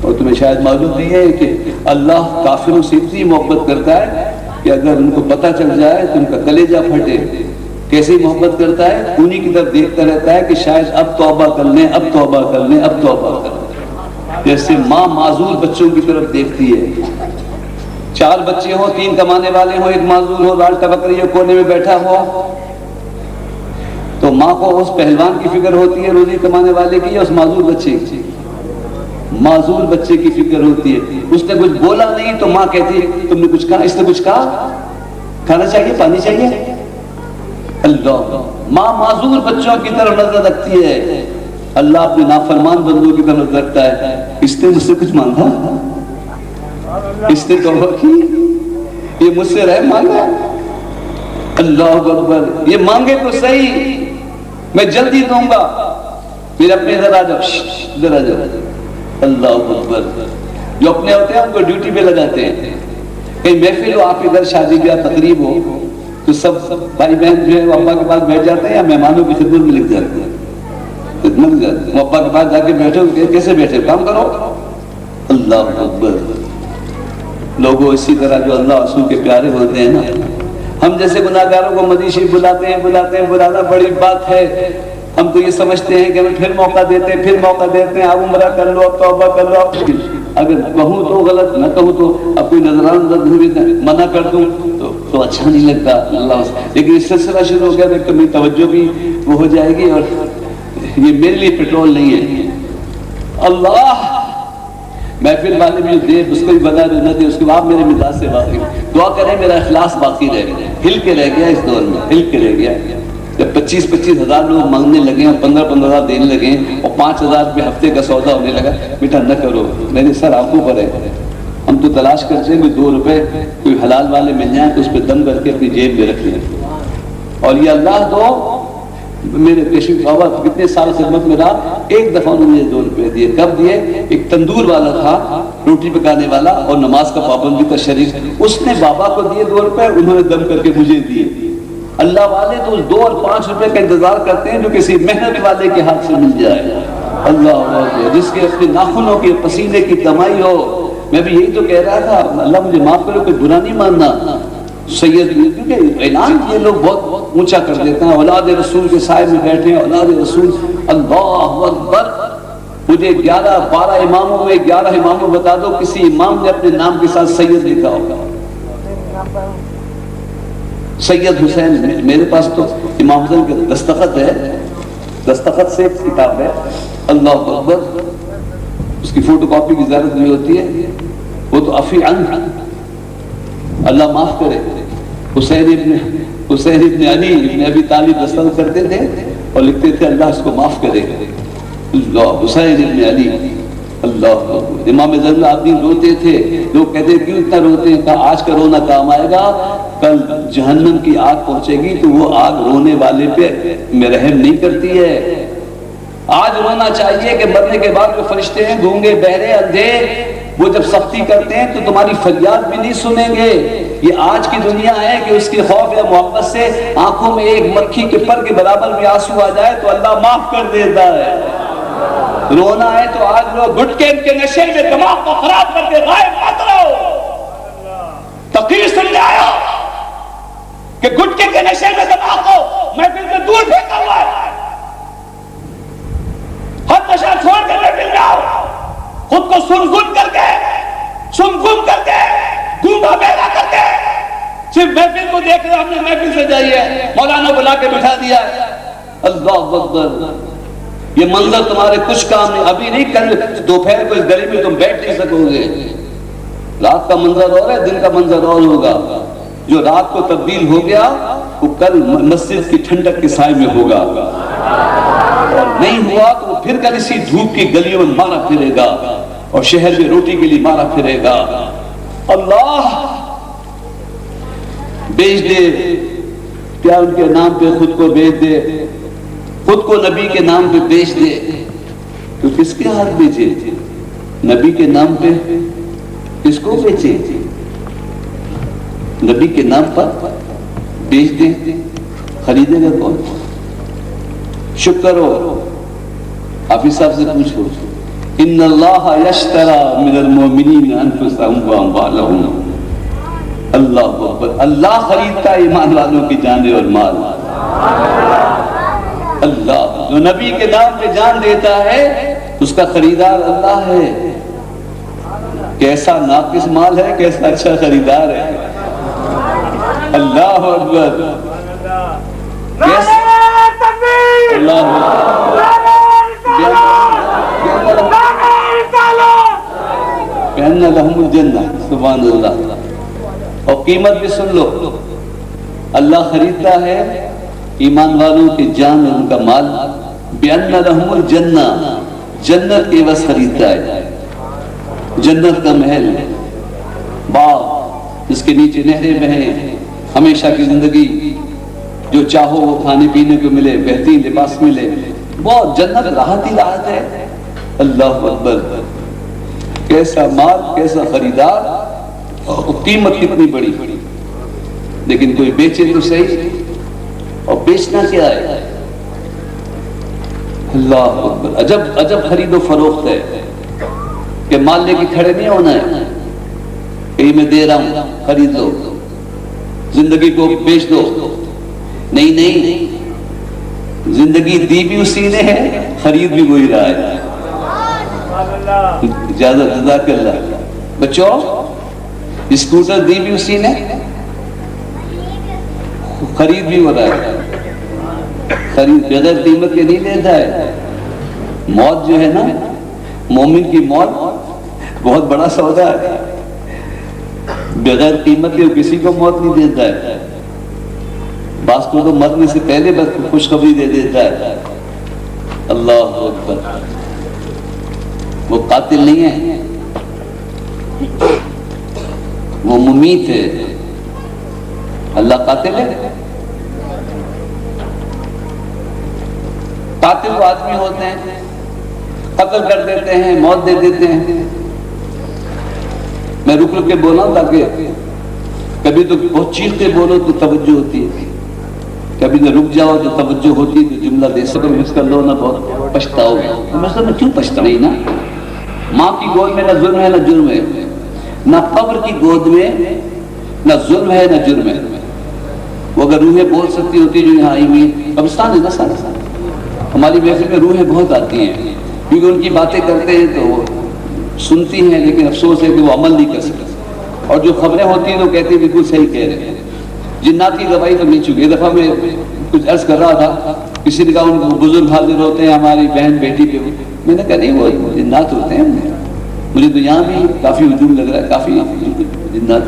اور تمہیں شاید معلوم نہیں ہے کہ اللہ کافروں سے اتنی محبت کرتا ہے کہ اگر ان کو پتہ چل جائے تو ان کا کلیجہ پھٹے. کیسے محبت کرتا ہے؟ انہی کی طرف دیکھتا رہتا ہے کہ شاید اب توبہ کر لیں، اب توبہ کر لیں، اب توبہ کر لیں. جیسے ماں معذور بچوں کی طرف دیکھتی ہے، 4 بچے ہوں، 3 کمانے والے ہوں، 1 معذور ہو، لال ٹپک رہی ہو، کونے میں بیٹھا ہو، تو ماں کو اس پہلوان کی فکر ہوتی ہے روزی کمانے والے کی، یا اس معذور بچے کی؟ معذور بچے کی فکر ہوتی ہے۔ اس نے کچھ بولا نہیں تو ماں کہتی ہے تم نے کچھ کہا؟ اس نے کچھ کہا؟ کھانا چاہیے، پانی چاہیے؟ اللہ، ماں معذور بچوں کی طرف نظر رکھتی ہے، اللہ اپنے نافرمان بندوں کی طرف رکھتا ہے۔ اس نے مجھ سے کچھ مانگا؟ اس نے توبہ کی؟ یہ مجھ سے رحم مانگا؟ اللہ اکبر، یہ مانگے تو صحیح، میں جلدی دوں گا، پھر اپنے ادھر آ جاؤ، ادھر آ جاؤ۔ اللہ اکبر، جو اپنے ہوتے ہیں ان کو ڈیوٹی پہ لگاتے ہیں۔ کہیں محفل ہو، آپ کے گھر شادی بیاہ تقریب ہو، تو سب بھائی بہن جو ہے وہ ابا کے پاس بیٹھ جاتے ہیں یا مہمانوں کی خدمت میں لگ جاتے ہیں؟ خدمت میں جاتے ہیں، ابا کے پاس جا کے بیٹھو، کیسے بیٹھے؟ کام کرو۔ اللہ اکبر، لوگوں اسی طرح جو اللہ رسول کے پیارے ہوتے ہیں نا، ہم جیسے گناہگاروں کو مدینہ شریف بلانا بڑی بات ہے۔ ہم تو یہ سمجھتے ہیں کہ ہمیں پھر موقع دیتے ہیں، اب عمرہ کر لو، اب توبہ کر لو، اگر کہوں تو غلط، نہ کہوں تو اب کوئی نظران منع کر دوں تو اچھا نہیں لگتا اللہ، لیکن اس سلسلہ شروع ہو گیا تو میری توجہ بھی وہ ہو جائے گی، اور یہ میرے لیے پیٹرول نہیں ہے۔ اللہ محفل والے بھی دے، اس کو بھی بتا دے نہ دے، اس کے بعد میرے مزاج سے باقی دعا کریں میرا اخلاص باقی رہ گیا، ہل کے رہ گیا، اس دور میں ہل کے رہ گیا۔ جب 25-25 ہزار لوگ مانگنے لگے اور 15-15 ہزار دینے لگے اور 5,000 روپے ہفتے کا سودا ہونے لگا، بیٹا نہ کرو، میرے سر آنکھوں پر ہے۔ ہم تو تلاش کرتے ہیں کہ 2 روپے کوئی حلال والے مل جائیں تو اس پہ دم کر کے اپنی جیب میں رکھ لیں، اور یہ اللہ تو میرے پیشی بابا کتنے سال خدمت میں رہا، ایک دفعہ انہوں نے 2 روپے دیے۔ کب دیے؟ ایک تندور والا تھا، روٹی پکانے والا اور نماز کا پابند بھی تھا شریف، اس نے بابا کو دیے 2 روپے، انہوں نے دم کر کے مجھے دیے۔ اللہ والے تو اس 2 اور 5 روپے کا انتظار کرتے ہیں جو کسی محنت والے کے ہاتھ سے مل جائے۔ اللہ، جس کے اپنے ناخنوں کے پسینے کی کمائی ہو۔ میں بھی یہی تو کہہ رہا تھا، اللہ مجھے معاف کرو، کوئی برا نہیں ماننا سید، کیونکہ اعلان یہ لوگ بہت اونچا کر دیتے ہیں، اولاد رسول کے سائے میں بیٹھے ہیں، اولاد رسول، اللہ اکبر۔ مجھے 11-12 اماموں میں 11 اماموں بتا دو کسی امام نے اپنے نام کے ساتھ سید لکھا ہوگا؟ سید حسین، میرے پاس تو امام حسین کا دستخط ہے، دستخط سے ایک کتاب ہے، اللہ اکبر، اس کی فوٹو کاپی کی ضرورت نہیں ہوتی ہے، وہ تو عفی عنہ، اللہ معاف کرے۔ حسین ابن علی ابن ابی طالب دستخط کرتے تھے اور لکھتے تھے اللہ اس کو معاف کرے، اللہ حسین ابن علی، اللہ۔ امام زین العابدین روتے تھے، لوگ کہتے کیوں اتنا روتے ہیں؟ کہا آج کا رونا کام آئے گا، کل جہنم کی آگ پہنچے گی تو وہ آگ رونے والے پہ رحم نہیں کرتی ہے۔ آج رونا چاہیے کہ مرنے کے بعد جو فرشتے ہیں گونگے بہرے اندھے، وہ جب سختی کرتے ہیں تو تمہاری فریاد بھی نہیں سنیں گے۔ یہ آج کی دنیا ہے کہ اس کے خوف یا محبت سے آنکھوں میں ایک مکھی کے پر کے برابر بھی آنسو آ جائے تو اللہ معاف کر دیتا ہے۔ رونا ہے تو آج لوگ گٹکے کے نشے میں دماغ کو خراب کر کے غائب مت رہو۔ تقریر سن لے آیا کہ گٹکے کے نشے میں دماغ کو محفل سے دور پھینکا ہوا ہے۔ ہر نشہ چھوڑ کے محفل میں آؤ، خود کو سن کر کے گونگا بہرا کر کے صرف محفل کو دیکھ رہے، ہم نے محفل سے جائیے مولانا بلا کے بٹھا دیا ہے۔ اللہ اکبر، یہ منظر تمہارے کچھ کام نہیں، ابھی نہیں، کل دوپہر کو اس گلی میں تم بیٹھ نہیں سکو گے۔ رات کا منظر اور ہے، دن کا منظر اور ہوگا۔ جو رات کو تبدیل ہو گیا وہ کل مسجد کی ٹھنڈک کے سائے میں ہوگا، اور نہیں ہوا تو وہ پھر کل اسی دھوپ کی گلیوں میں مارا پھرے گا اور شہر میں روٹی کے لیے مارا پھرے گا۔ اللہ بیچ دے کیا ان کے نام پہ خود کو بیچ دے، خود کو نبی کے نام پہ بیچ دے تو کس کے ہاتھ بیچے؟ نبی کے نام پہ کس کو بیچے؟ نبی کے نام پر بیچ دے، خریدے گا کون؟ شکر ہو حافظ صاحب سے پوچھو، ان اللہ یشتری من المؤمنین انفسهم واموالهم، اللہ اکبر، اللہ خریدتا ہے ایمان والوں کی جانیں اور مال۔ اللہ جو نبی کے نام پہ جان دیتا ہے اس کا خریدار اللہ ہے۔ کہ کیسا ناقص مال ہے، کیسا اچھا خریدار ہے. اللہ اکبر. اللہ بأن لهم الجنہ. سبحان اللہ. اور قیمت بھی سن لو، اللہ خریدتا ہے ایمان والوں کی جان اور ان کا مال. بأن لهم الجنہ، جنت کے عوض خریدتا ہے. جنت کا محل، باغ جس کے نیچے نہریں بہیں، ہمیشہ کی زندگی، جو چاہو وہ کھانے پینے کو ملے، بہترین لباس ملے. بہت جنت راحت ہی راحت ہے. اللہ اکبر. کیسا مال، کیسا خریدار، اور قیمت کتنی بڑی. لیکن کوئی بیچے تو صحیح. اور بیچنا کیا ہے؟ اللہ اکبر. عجب عجب خرید و فروخت ہے کہ مال لے کے کھڑے نہیں ہونا ہے کہ میں دے رہا ہوں خرید لو، زندگی کو بیچ دو. نہیں نہیں، زندگی دی بھی اسی نے ہے، خرید بھی وہی رہا ہے. اجازت. جزاک اللہ. بچوں، اسکوٹر دی بھی اسی نے، خرید بھی ہو رہا ہے. خرید بغیر قیمت کے نہیں لیتا ہے. موت جو ہے نا، مومن کی موت بہت بڑا سودا ہے. بغیر قیمت کے کسی کو موت نہیں دیتا ہے. بعض کو تو مرنے سے پہلے بس خوشخبری دے دیتا ہے. اللہ اکبر. وہ قاتل نہیں ہے، وہ ممیت ہے. اللہ قاتل ہے؟ قاتل وہ آدمی ہوتے ہیں، قتل کر دیتے ہیں، موت دے دیتے ہیں. میں رک رک کے بولا ہوں تاکہ کبھی تو بہت چیخ کے بولو تو توجہ ہوتی ہے، کبھی نہ رک جاؤ تو توجہ ہوتی ہے. تو جملہ دے سکو مس کر لو نہ بہت پچھتاؤ گے. میں کیوں پچھتا نہیں نا؟ ماں کی گود میں نہ ظلم ہے نہ جرم ہے، نہ قبر کی گود میں نہ ظلم ہے نہ جرم ہے. وہ اگر روحیں بول سکتی ہوتی جو یہاں آئی ہوئی، قبرستان ہے نا سارا. ہماری محفل میں روحیں بہت آتی ہیں کیونکہ ان کی باتیں کرتے ہیں تو وہ سنتی ہیں، لیکن افسوس ہے کہ وہ عمل نہیں کر سکتے. اور جو خبریں ہوتی ہیں تو کہتے ہیں بالکل صحیح کہہ رہے ہیں. جنات کی گواہی تو مل چکی ہے. دفعہ میں کچھ عرض کر رہا تھا، کسی نے کہا ان کو بزرگ حاضر ہوتے ہیں ہماری بہن بیٹی پہ. میں نے کہا نہیں، وہ جنات ہوتے ہیں. مجھے تو یہاں بھی کافی ہجوم لگ رہا ہے، کافی جنات.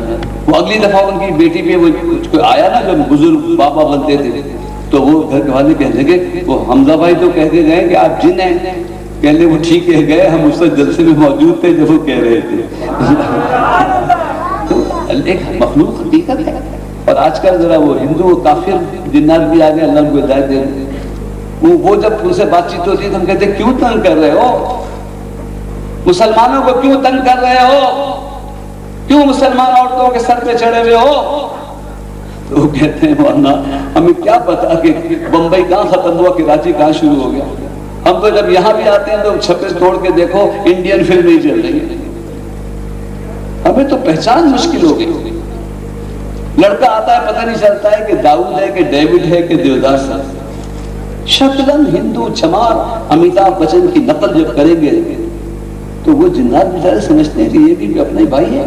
وہ اگلی دفعہ ان کی بیٹی پہ وہ کوئی آیا نا، جب بزرگ بابا بنتے تھے تو وہ گھر کے والے کہنے لگے وہ حمزہ بھائی تو کہہ کے گئے کہ آپ جن ہیں. کہنے لگے وہ ٹھیک کہہ گئے، ہم اس وقت جلسے میں موجود تھے جب وہ کہہ رہے تھے. ایک مخلوق حقیقت ہے. اور آج کل ذرا وہ ہندو و کافر جنات بھی آ گئے، اللہ ان کو ہدایت دے. وہ جب ان سے بات چیت ہوتی ہے تو ہم کہتے ہیں کیوں تنگ کر رہے ہو مسلمانوں کو، کیوں تنگ کر رہے ہو، کیوں مسلمان عورتوں کے سر پہ چڑھے ہوئے ہو؟ تو وہ کہتے ہیں مولانا ہمیں کیا پتا کہ بمبئی کہاں ختم ہوا، کراچی کہاں شروع ہو گیا. ہم تو جب یہاں بھی آتے ہیں تو چھپے توڑ کے دیکھو انڈین فلم نہیں چل رہی ہے. ہمیں تو پہچان مشکل ہو گئی. لڑکا آتا ہے پتہ نہیں چلتا ہے کہ داؤد ہے کہ ڈیوڈ ہے کہ دیوداس ہے. شکلاً ہندو چمار امیتابھ بچن کی نقل جب کریں گے تو وہ جنات بیچارے سمجھتے ہیں کہ یہ بھی اپنا ہی بھائی ہے.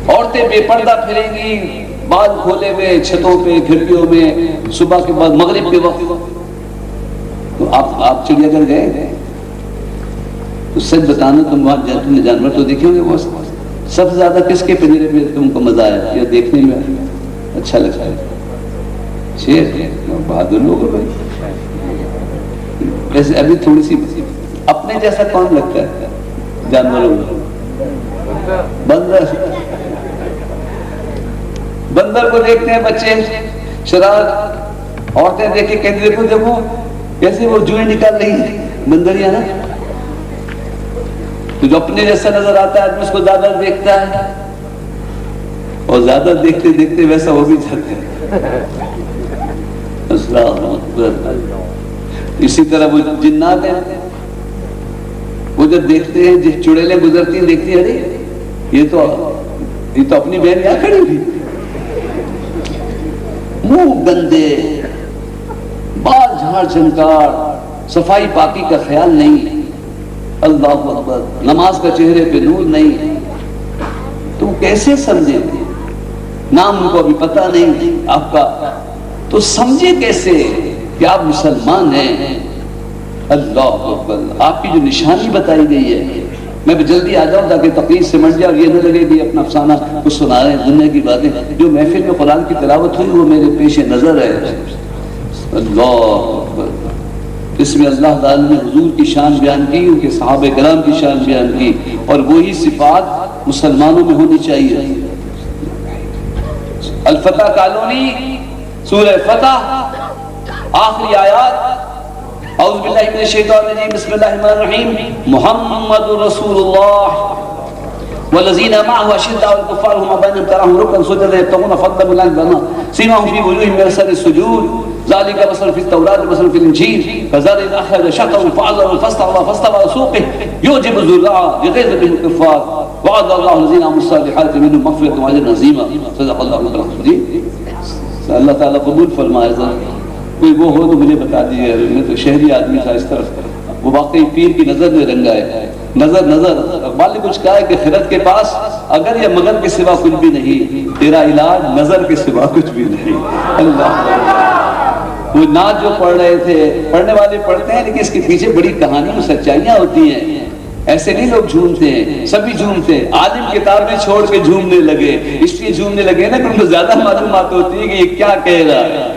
عورتیں بے پردہ پھریں گی، بال کھولے ہوئے چھتوں پہ کھڑکیوں میں، صبح کے بعد مغرب کے وقت. تو آپ چڑیا گھر گئے تو سچ بتانا، تم وہاں تم نے جانور تو دیکھے ہوں گے. وہ سب سے زیادہ کس کے پنجرے میں تم کو مزہ آیا یا دیکھنے میں اچھا لگتا ہے؟ شیر. بہادر لوگ ہو بھائی. ویسے ابھی تھوڑی سی اپنے جیسا کون لگتا ہے جانوروں میں؟ بندر. بندر کو دیکھتے ہیں بچے شرارت، عورتیں دیکھیں کہتے دیکھو دیکھو کیسے وہ جوئیں نکال رہی ہیں بندریاں نا. تو جو اپنے جیسا نظر آتا ہے آدمی اس کو زیادہ دیکھتا ہے، اور زیادہ دیکھتے دیکھتے ویسا ہو بھی جاتا ہے. اسی طرح وہ جنات ہیں، وہ جب دیکھتے ہیں جس چڑیلیں گزرتی ہیں دیکھتی ہیں ارے یہ تو اپنی بہن یہاں کھڑی ہوئی. منہ گندے، بال جھاڑ جھنکار، صفائی پاکی کا خیال نہیں. اللہ اکبر، نماز کا چہرے پہ نور نہیں، تو کیسے سمجھے؟ نام ان کو ابھی پتہ نہیں آپ کا، تو سمجھے کیسے کہ آپ مسلمان ہیں؟ اللہ اکبر، آپ کی جو نشانی بتائی گئی ہے، میں بھی جلدی آ جاؤں تاکہ تقریر سمجھ جائے اور یہ نہ لگے کہ اپنا افسانہ کچھ سنا رہے ہیں دنیا کی باتیں. جو محفل میں قرآن کی تلاوت ہوئی وہ میرے پیش نظر ہے. اللہ اکبر، اس میں اللہ تعالیٰ نے حضور کی شان بیان کی، ان کے صحابہ کرام کی شان بیان کی، اور وہی صفات مسلمانوں میں ہونی چاہیے. الفتح کالونی سورہ فتح آخری آیات، اعوذ باللہ من الشیطان الرجیم، بسم اللہ الرحمن الرحیم، محمد رسول اللہ والذین معه اشداء على الكفار رحماء بینہم تراہم رکعا سجدا یبتغون فضلا من اللہ سیماہم فی وجوہہم من اثر السجود ذلك مثل في التوراة ومثل في الإنجيل كزرع أخرج شطأه فآزره فاستوى على سوقه يعجب الزراع ليغيظ بهم الكفار وعد الله الذين عملوا الصالحات منهم مغفرة وأجرا عظيما. صدق الله العظيم. اللہ تعالیٰ قبول فرمائے. کوئی وہ ہو تو مجھے بتا دیجیے. میں تو شہری آدمی تھا اس طرف، وہ واقعی پیر کی نظر میں رنگا ہے. نظر اقبال نے کچھ کہا ہے کہ خرد کے پاس اگر یا مگر کے سوا کچھ بھی نہیں، تیرا علاج نظر کے سوا کچھ بھی نہیں. اللہ، وہ نعت جو پڑھ رہے تھے، پڑھنے والے پڑھتے ہیں لیکن اس کے پیچھے بڑی کہانیاں سچائیاں ہوتی ہیں. ایسے نہیں لوگ جھومتے ہیں، سبھی جھومتے ہیں. عالم کتابیں چھوڑ کے جھومنے لگے، اس لیے جھومنے لگے نا کہ ان کو زیادہ معلومات ہوتی ہے کہ یہ کیا کہہ رہا ہے.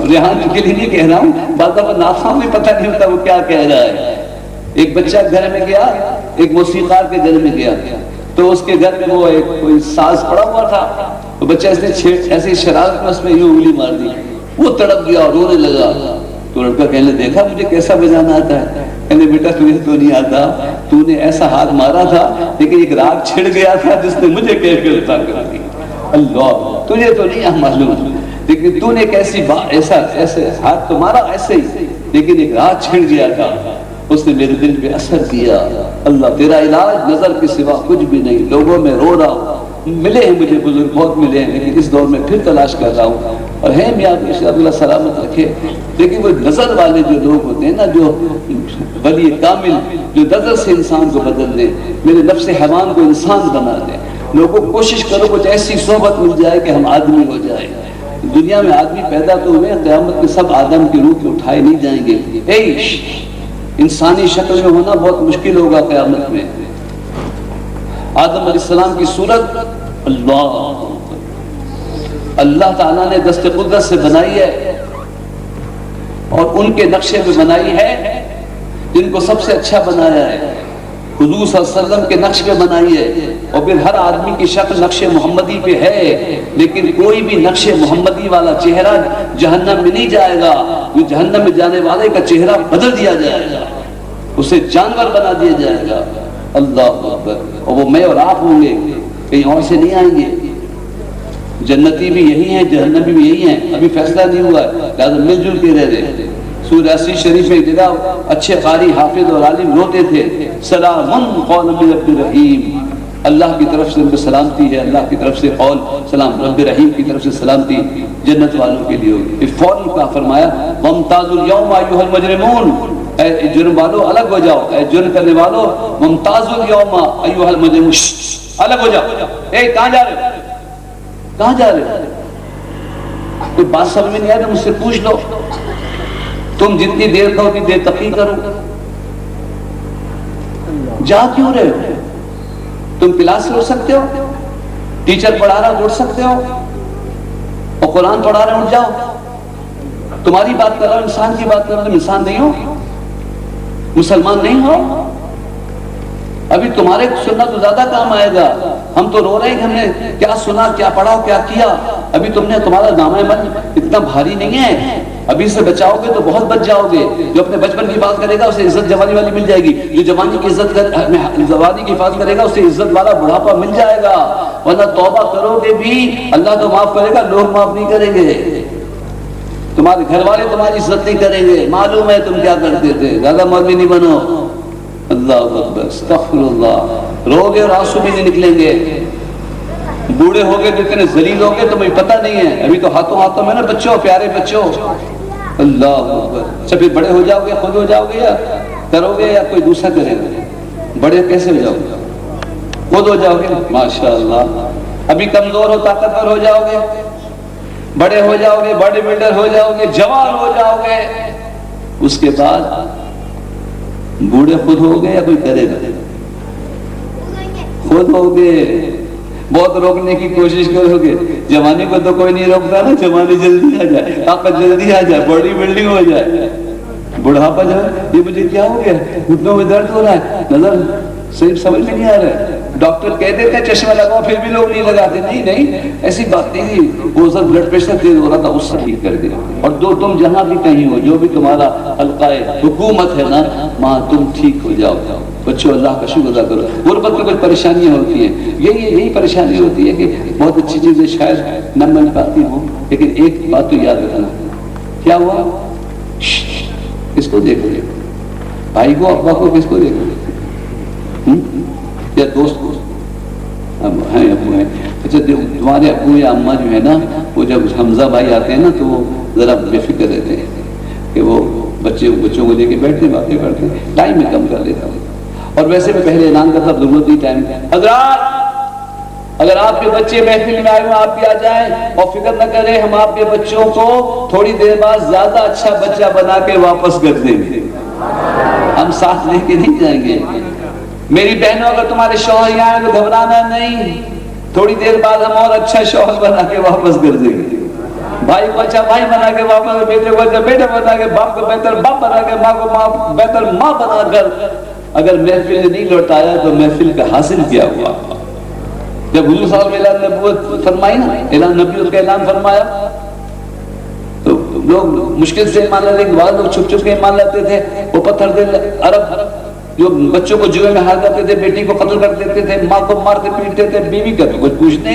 ریحان کے لیے نہیں کہہ رہا ہوں، بعض دفعہ ناخواہ میں پتہ نہیں ہوتا وہ کیا کہہ رہا ہے. ایک بچہ گھر میں گیا، ایک موسیقار کے گھر میں گیا، تو اس کے گھر میں وہ ایک کوئی ساز پڑا ہوا تھا، تو بچہ اس نے ایسی شرارت میں اس میں یوں انگلی مار دی، وہ تڑپ گیا اور رونے لگا. تو لڑکا کہنے دیکھا مجھے کیسا بجانا آتا ہے؟ کہنے بیٹا تجھے تو نہیں آتا، تو نے ایسا ہاتھ مارا تھا لیکن ایک راگ چھڑ گیا تھا جس نے مجھے کیفیت عطا کر دی. اللہ، تجھے تو نہیں معلوم لیکن تو نے ایک ایسی ایسے ہاتھ تو مارا ایسے ہی، لیکن ایک راگ چھڑ گیا تھا، اس نے میرے دل پہ اثر کیا. اللہ، تیرا علاج نظر کے سوا کچھ بھی نہیں. لوگوں میں رو رہا ہوں، ملے ہیں مجھے بزرگ بہت ملے ہیں، لیکن اس دور میں پھر تلاش کر رہا ہوں، اور ہے میاں اللہ سلامت رکھے. لیکن وہ نظر والے جو لوگ ہوتے ہیں نا، جو ولی کامل، جو نظر سے انسان کو بدل دے، میرے نفس حیوان کو انسان بنا دے. لوگوں کوشش کرو کچھ ایسی صحبت مل جائے کہ ہم آدمی ہو جائیں. دنیا میں آدمی پیدا تو ہوئے، قیامت میں سب آدم کی روح کے اٹھائے نہیں جائیں گے. انسانی شکل میں ہونا بہت مشکل ہوگا قیامت میں. آدم علیہ السلام کی صورت اللہ تعالیٰ نے دست قدرت سے بنائی ہے، اور ان کے نقشے میں بنائی ہے جن کو سب سے اچھا بنایا ہے. حضور صلی اللہ علیہ وسلم کے نقش پہ بنائی ہے، اور پھر ہر آدمی کی شکل نقش محمدی پہ ہے، لیکن کوئی بھی نقش محمدی والا چہرہ جہنم میں نہیں جائے گا. وہ جہنم میں جانے والے کا چہرہ بدل دیا جائے گا، اسے جانور بنا دیا جائے گا. اللہ اکبر. اور وہ میں اور آپ ہوں گے، کہیں اور سے نہیں آئیں گے. جنتی بھی یہی ہیں، جہنمی بھی یہی ہیں. ابھی فیصلہ نہیں ہوا ہے، لہٰذا مل جل کے رہ رہے. سورہ یاسین شریف میں ایک جگہ اچھے قاری حافظ اور عالم روتے تھے، سلام قولا من رب رحیم. اللہ کی طرف سے ان کو سلامتی ہے، اللہ کی طرف سے قول سلام، رب رحیم کی طرف سے سلامتی جنت والوں کے لیے ہوگی. پھر فوراً کا فرمایا وامتازوا اليوم ایھا المجرمون، اے جرم والو الگ ہو جاؤ، اے جرم کرنے والو وامتازوا اليوم ایھا المجرمون، الگ ہو جاؤ. اے کہاں جا رہے ہو؟ کہاں جا رہے ہو؟ کوئی بات سمجھ میں نہیں آیا تو مجھ سے پوچھ لو. تم جتنی دیر کہو اتنی دیر تقریر کرو. جا کیوں رہے ہو؟ تم کلاس سے اٹھ سکتے ہو، ٹیچر پڑھا رہا اٹھ سکتے ہو، اور قرآن پڑھا رہے اٹھ جاؤ. تمہاری بات کر رہا ہوں، انسان کی بات کر رہا ہوں. انسان نہیں ہو؟ مسلمان نہیں ہو؟ ابھی تمہارے سننا تو زیادہ کام آئے گا. ہم تو رو رہے ہیں کہ ہم نے کیا سنا، کیا پڑھا، کیا کیا. ابھی تمہارا دامن من اتنا بھاری نہیں ہے. ابھی سے بچاؤ گے تو بہت بچ جاؤ گے. جو اپنے بچپن کی بات کرے گا اسے عزت جوانی والی مل جائے گی. جو جوانی کی جوانی کی حفاظت کرے گا اسے عزت والا بڑھاپا مل جائے گا. ورنہ توبہ کرو گے بھی اللہ تو معاف کرے گا، لوگ معاف نہیں کریں گے. تمہارے گھر والے تمہاری عزت نہیں کریں گے. معلوم ہے تم کیا کرتے تھے. زیادہ مولوی نہیں بنو. اللہ اکبر، استغفر اللہ. رو گے اور آنسو بھی نہیں نکلیں گے. بوڑھے ہو گئے تو اتنے ذلیل ہو گئے تمہیں پتہ نہیں ہے. ابھی تو ہاتھوں ہاتھوں میں نا بچوں، پیارے بچوں. اللہ اکبر. اچھا پھر بڑے ہو جاؤ گے، خود ہو جاؤ گے یا کرو گے یا کوئی دوسرا کرے گا؟ بڑے کیسے ہو جاؤ گے؟ خود ہو جاؤ گے ماشاءاللہ. ابھی کمزور ہو طاقتور ہو جاؤ گے, بڑے ہو جاؤ گے, باڈی بلڈر ہو جاؤ گے, جوان ہو جاؤ گے. اس کے بعد بوڑھے خود ہو گے یا کوئی کرے گا؟ خود ہو گے. بہت روکنے کی کوشش کرو گے. جوانی کو تو کوئی نہیں روکتا نا, جوانی جلدی آ جائے, طاقت جلدی آ جائے, باڈی بلڈنگ ہو جائے. بڑھاپا جو ہے یہ مجھے کیا ہو گیا, گھٹنوں میں درد ہو رہا ہے, نظر صحیح سمجھ میں نہیں آ رہا ہے. ڈاکٹر کہہ دیتے ہیں چشمہ لگاؤ, پھر بھی لوگ نہیں لگاتے. نہیں ایسی بات نہیں تھی, وہ سب بلڈ پریشر تیز ہو رہا تھا, اس سے ٹھیک کر دیا. اور تم جہاں بھی کہیں ہو, جو بھی تمہارا حلقہ حکومت ہے نا, وہاں تم ٹھیک ہو جاؤ. بچوں اللہ کا شکر ادا کرو. غربت میں کچھ پریشانیاں ہوتی ہیں, یہی پریشانی ہوتی ہے کہ بہت اچھی چیزیں شاید نہ مل پاتی ہوں, لیکن ایک بات تو یاد رکھنا. کیا ہوا؟ کس کو دیکھو گے؟ بھائی کو, ابا کو, کس کو دیکھو گے؟ یا دوست کو؟ اب ہیں ابو ہیں. اچھا تمہارے ابو یا اماں جو ہے نا, وہ جب حمزہ بھائی آتے ہیں نا تو وہ ذرا بے فکر رہتے ہیں کہ وہ بچوں کو لے کے بیٹھتے باتیں کرتے ہیں, ٹائم میں کم کر دیتا ہوں. اور ویسے میں پہلے اعلان کرتا ضرورت نہیں ٹائم. حضرات اگر آپ کے بچے محفل میں آئے ہوں آپ بھی آ جائیں, اور فکر نہ کریں, ہم آپ کے بچوں کو تھوڑی دیر بعد زیادہ اچھا بچہ بنا کے واپس کر دیں گے. ہم ساتھ لے کے نہیں جائیں گے. میری بہنوں اگر تمہارے شوہر یہاں آئے تو گھبرانا نہیں, تھوڑی دیر بعد ہم اور اچھا شوہر بنا کے واپس کر دیں گے. بھائی کو اچھا بھائی بنا کے واپس, بیٹے کو اچھا بیٹا بنا کے, باپ کو بہتر باپ بنا کے, ماں کو بہتر ماں بنا کر. اگر محفل نہیں لوٹایا تو محفل کا حاصل کیا ہوا؟ جب حضور صاحب نے اعلان نبوت فرمائی نا, اعلان نبوت کا اعلان فرمایا, تو لوگ مشکل سے ایمان لاتے تھے, بعض لوگ چھپ چھپ کے ایمان لاتے تھے. وہ پتھر دل عرب جو بچوں کو جوئے میں ہار کرتے تھے, بیٹی کو قتل کر دیتے تھے, ماں کو مارتے پیٹتے تھے, بیوی کا تو کچھ پوچھتے